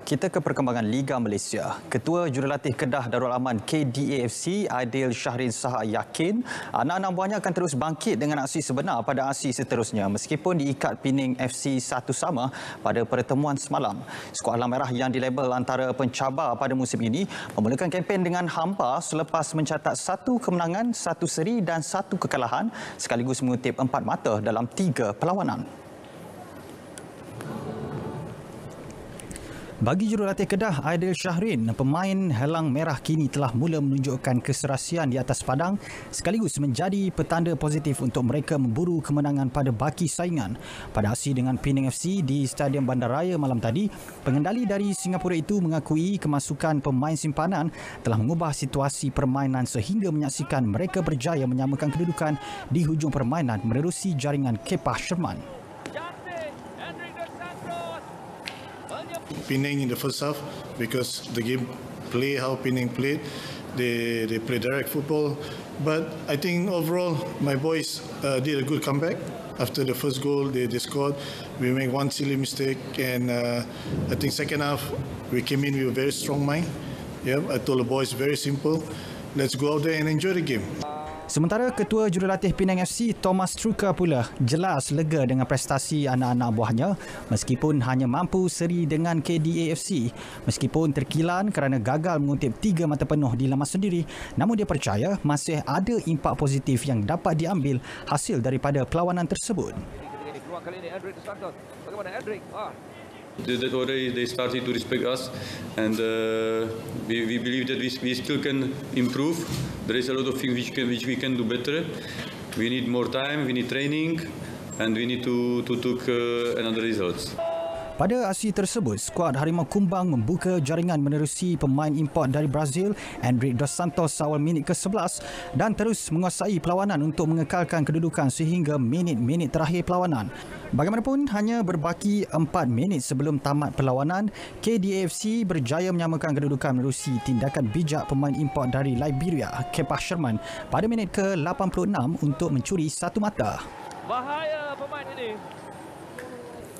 Kita ke perkembangan Liga Malaysia. Ketua Jurulatih Kedah Darul Aman KDAFC, Aidil Syahrin Saha yakin anak-anak buahnya akan terus bangkit dengan aksi sebenar pada aksi seterusnya meskipun diikat Pening FC 1 sama pada pertemuan semalam. Skuad Alam Merah yang dilabel antara pencabar pada musim ini memulakan kempen dengan hampa selepas mencatat 1 kemenangan, 1 seri dan 1 kekalahan sekaligus mengutip 4 mata dalam 3 perlawanan. Bagi jurulatih Kedah Aidil Syahrin, pemain Helang Merah kini telah mula menunjukkan keserasian di atas padang sekaligus menjadi petanda positif untuk mereka memburu kemenangan pada baki saingan. Pada aksi dengan Penang FC di Stadium Bandaraya malam tadi, pengendali dari Singapura itu mengakui kemasukan pemain simpanan telah mengubah situasi permainan sehingga menyaksikan mereka berjaya menyamakan kedudukan di hujung permainan menerusi jaringan Kepah Sherman. Penang in the first half because the game play how Penang played. They play direct football, but I think overall my boys did a good comeback. After the first goal they scored, we made one silly mistake, and I think second half we came in with a very strong mind. Yeah, I told the boys very simple, let's go out there and enjoy the game. Sementara Ketua Jurulatih Penang FC Thomas Truka pula jelas lega dengan prestasi anak-anak buahnya meskipun hanya mampu seri dengan KDA FC. Meskipun terkilan kerana gagal mengutip 3 mata penuh di laman sendiri, namun dia percaya masih ada impak positif yang dapat diambil hasil daripada perlawanan tersebut. That already they started to respect us, and we believe that we still can improve. There is a lot of things which we can do better. We need more time, we need training, and we need to take another results. Pada aksi tersebut, skuad Harimau Kumbang membuka jaringan menerusi pemain import dari Brazil, Endrick Dos Santos awal minit ke-11 dan terus menguasai perlawanan untuk mengekalkan kedudukan sehingga minit-minit terakhir perlawanan. Bagaimanapun, hanya berbaki 4 minit sebelum tamat perlawanan, KDAFC berjaya menyamakan kedudukan menerusi tindakan bijak pemain import dari Liberia, Kepah Sherman pada minit ke-86 untuk mencuri 1 mata. Bahaya pemain ini.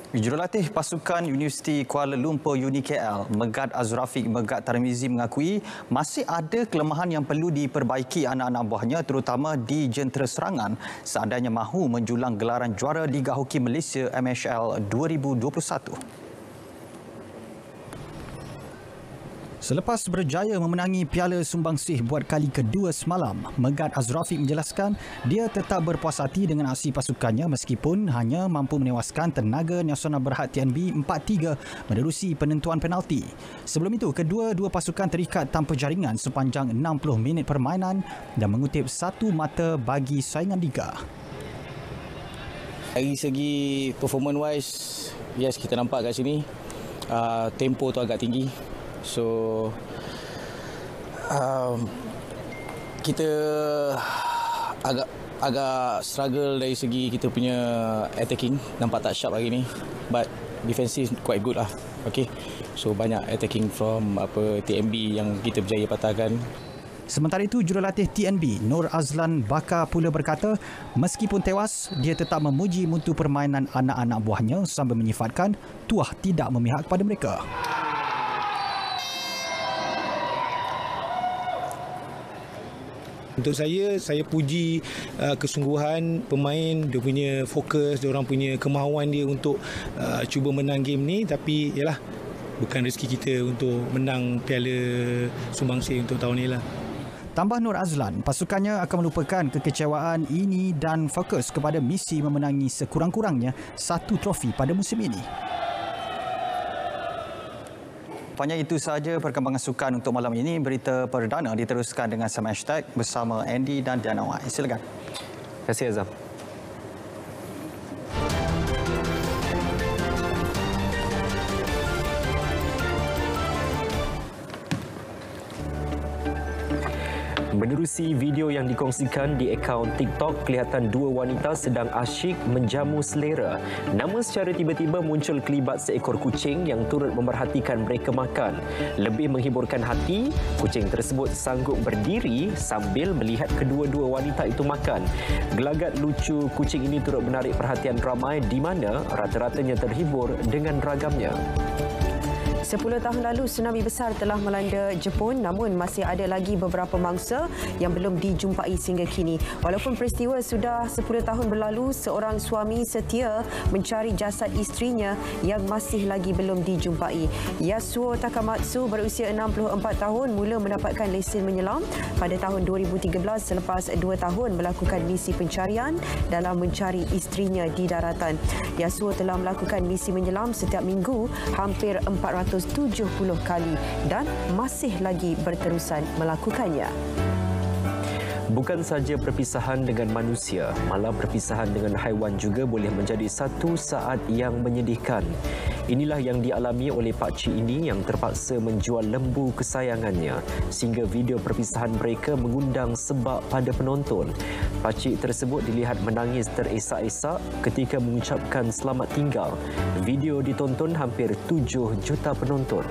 Jurulatih pasukan Universiti Kuala Lumpur UniKL, Megat Azrafiq Megat Tarmizi mengakui masih ada kelemahan yang perlu diperbaiki anak-anak buahnya terutama di jentera serangan seandainya mahu menjulang gelaran juara Liga Hoki Malaysia MHL 2021. Selepas berjaya memenangi Piala Sumbangsih buat kali kedua semalam, Megat Azrafiq menjelaskan dia tetap berpuas hati dengan aksi pasukannya meskipun hanya mampu menewaskan Tenaga Nasional Berhad TNB 4-3 menerusi penentuan penalti. Sebelum itu, kedua-dua pasukan terikat tanpa jaringan sepanjang 60 minit permainan dan mengutip 1 mata bagi saingan liga. Dari segi performance wise, yes, kita nampak kat sini tempo tu agak tinggi. So kita agak struggle dari segi kita punya attacking, nampak tak sharp hari ni, but defensive quite good lah. Okay, so banyak attacking from TNB yang kita berjaya patahkan. Sementara itu, jurulatih TNB Nur Azlan Baka pula berkata meskipun tewas, dia tetap memuji mutu permainan anak-anak buahnya sambil menyifatkan tuah tidak memihak kepada mereka. Untuk saya puji kesungguhan pemain, dia punya fokus, dia orang punya kemahuan dia untuk cuba menang game ni. Tapi yalah, bukan rezeki kita untuk menang Piala Sumbangsih untuk tahun ni lah. Tambah Nur Azlan, pasukannya akan melupakan kekecewaan ini dan fokus kepada misi memenangi sekurang-kurangnya 1 trofi pada musim ini. Hanya itu sahaja perkembangan sukan untuk malam ini. Berita perdana diteruskan dengan Sam Hashtag bersama Andy dan Diana Wai. Silakan. Terima kasih Azam. Menerusi video yang dikongsikan di akaun TikTok, kelihatan 2 wanita sedang asyik menjamu selera. Namun secara tiba-tiba muncul kelibat seekor kucing yang turut memerhatikan mereka makan. Lebih menghiburkan hati, kucing tersebut sanggup berdiri sambil melihat kedua-dua wanita itu makan. Gelagat lucu kucing ini turut menarik perhatian ramai di mana rata-ratanya terhibur dengan ragamnya. 10 tahun lalu, tsunami besar telah melanda Jepun, namun masih ada lagi beberapa mangsa yang belum dijumpai sehingga kini. Walaupun peristiwa sudah 10 tahun berlalu, seorang suami setia mencari jasad isterinya yang masih lagi belum dijumpai. Yasuo Takamatsu berusia 64 tahun mula mendapatkan lesen menyelam pada tahun 2013 selepas 2 tahun melakukan misi pencarian dalam mencari isterinya di daratan. Yasuo telah melakukan misi menyelam setiap minggu hampir 400 kali dan masih lagi berterusan melakukannya. Bukan sahaja perpisahan dengan manusia, malah perpisahan dengan haiwan juga boleh menjadi satu saat yang menyedihkan. Inilah yang dialami oleh pakcik ini yang terpaksa menjual lembu kesayangannya sehingga video perpisahan mereka mengundang sebab pada penonton. Pakcik tersebut dilihat menangis teresak-esak ketika mengucapkan selamat tinggal. Video ditonton hampir 7 juta penonton.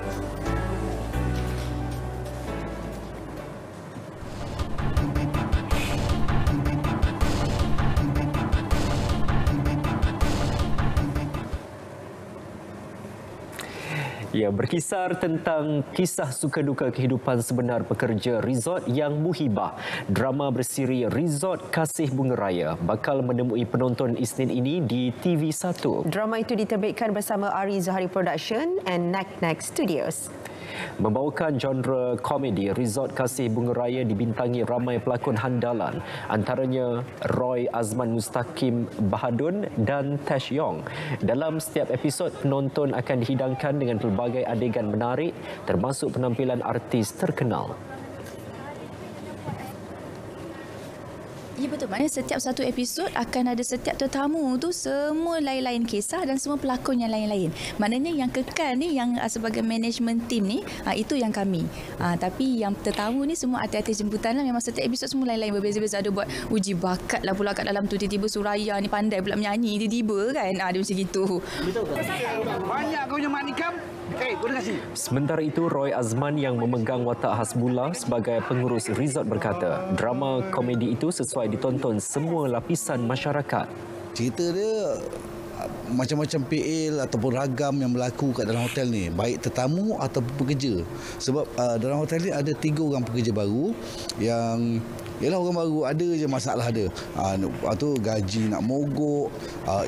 Ya, berkisar tentang kisah suka duka kehidupan sebenar pekerja resort yang muhibah. Drama bersiri Resort Kasih Bunga Raya bakal menemui penonton Isnin ini di TV1. Drama itu diterbitkan bersama Ari Zuhari Production and Nak Studios. Membawakan genre komedi, Resort Kasih Bunga Raya dibintangi ramai pelakon handalan, antaranya Roy Azman Mustaqim Bahadun dan Tash Yong. Dalam setiap episod, penonton akan dihidangkan dengan pelbagai adegan menarik termasuk penampilan artis terkenal. Ya betul, maknanya setiap satu episod akan ada setiap tetamu tu semua lain-lain kisah dan semua pelakon yang lain-lain. Maknanya yang kekal ni, yang sebagai management team ni, itu yang kami. Tapi yang tetamu ni semua artis-artis jemputan lah. Memang setiap episod semua lain-lain, berbeza-beza. Ada buat uji bakat lah pula kat dalam tu. Tiba-tiba Suraya ni pandai pula menyanyi tiba-tiba kan. Dia macam gitu. Betul ke? Banyak kau punya manikam. Terima kasih. Sementara itu, Roy Azman yang memegang watak Hasbullah sebagai pengurus resort berkata, drama komedi itu sesuai ditonton semua lapisan masyarakat. Cerita dia macam-macam PL ataupun ragam yang berlaku kat dalam hotel ni, baik tetamu ataupun pekerja. Sebab dalam hotel ni ada 3 orang pekerja baru yang ialah orang baru, ada je masalah dia. Tu gaji nak mogok,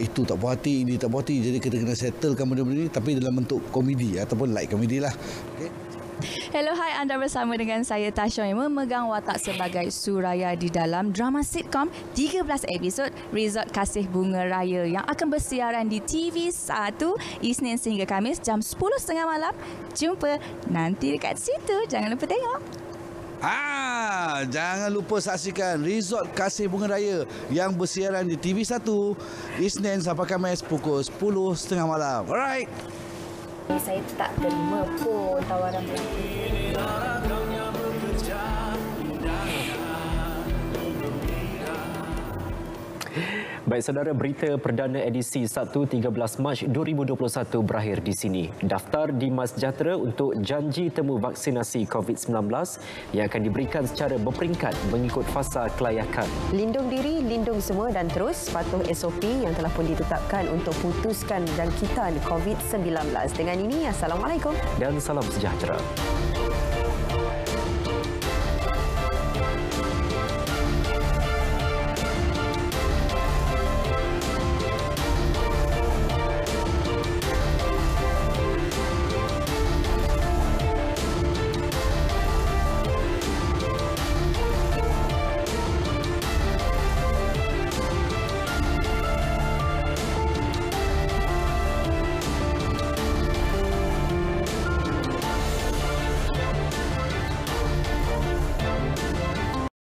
itu tak puas hati, ini tak puas hati. Jadi kita kena settlekan benda-benda ni tapi dalam bentuk komedi ataupun light komedi lah. Okay. Hello, hai, anda bersama dengan saya Tasha yang memegang watak sebagai Suraya di dalam drama sitcom 13 episod Resort Kasih Bunga Raya yang akan bersiaran di TV1 Isnin sehingga Khamis jam 10.30 malam. Jumpa nanti dekat situ. Jangan lupa tengok. Jangan lupa saksikan Resort Kasih Bunga Raya yang bersiaran di TV1 Isnin sampai Khamis pukul 10.30 malam. Alright. Saya tak terima pun tawaran berlaku. Baik saudara, berita perdana edisi Sabtu 13 Mac 2021 berakhir di sini. Daftar di MySejahtera untuk janji temu vaksinasi COVID-19 yang akan diberikan secara berperingkat mengikut fasa kelayakan. Lindung diri, lindung semua dan terus patuh SOP yang telah pun ditetapkan untuk putuskan jangkitan COVID-19. Dengan ini, Assalamualaikum dan salam sejahtera.